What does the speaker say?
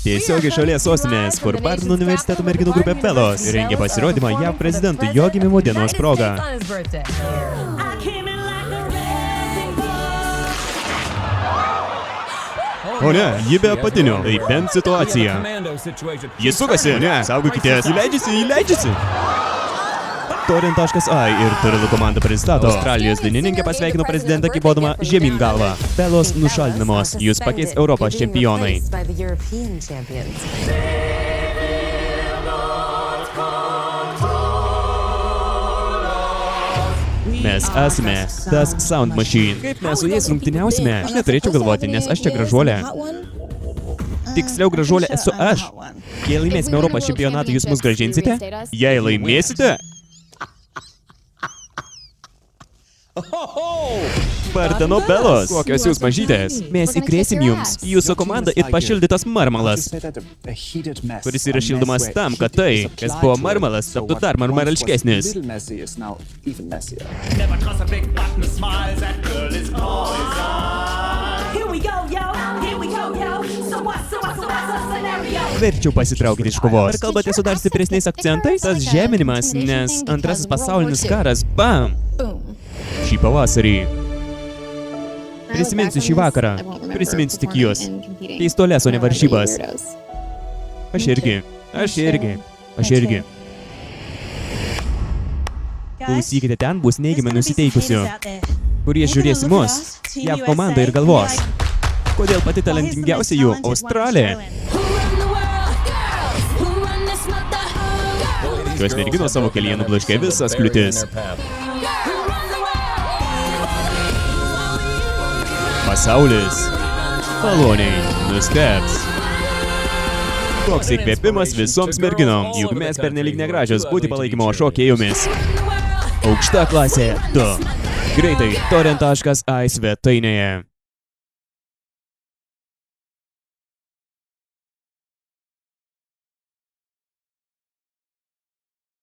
Tiesiog iš šalies sostinės, kur Barton universiteto merginų grupė Pelos rengia pasirodymą JAV prezidentui jo gimimo dienos proga. O ne, ji be apatinių. Tai bent situacija. Jis sukasi, ne, saugokitės. Įleidžiasi. Torrent.a ir Turilo komanda pristato. Australijos dainininkė pasveikino prezidentą kybodama žemyn galvą. Pelos nušalinamos. Jūs pakeis Europos čempionai. Mes esame tas Sound Machine. Kaip mes su jais rungtyniausime? Aš neturėčiau galvoti, nes aš čia gražuolė. Tiksliau gražuolė esu aš. Jei laimėsime Europos čempionatą, jūs mus grąžinsite? Jei laimėsite? Bartono Pelos. Kokios jūs mažytės? Mes įkrėsim jums. Jūsų komanda it pašildytas marmalas, kuris yra šildomas tam, kad tai, kas buvo marmalas, taptų dar marmalškesnis. Verčiau pasitraukite iš kovos. Ar kalbate su dar stipresniais akcentais? Tas žeminimas, nes antrasis pasaulinis karas, bam! Šį pavasarį. Prisiminsiu šį vakarą. Prisiminsiu tik jūs. Keistolės, o ne varžybas. Aš irgi. Klausykite, ten bus neigiamai nusiteikusių, kurie žiūrės į mus, JAV komandą ir galvos. Kodėl pati talentingiausia jų Australė? Šios merginos savo kelyje nublaškė visas kliūtis. Pasaulis maloniai nustebs. Koks įkvėpimas visoms merginom, juk mes pernelyg negražios būti palaikymo šokėjomis. Aukšta klasė 2. Greitai Torrent.a svetainėje.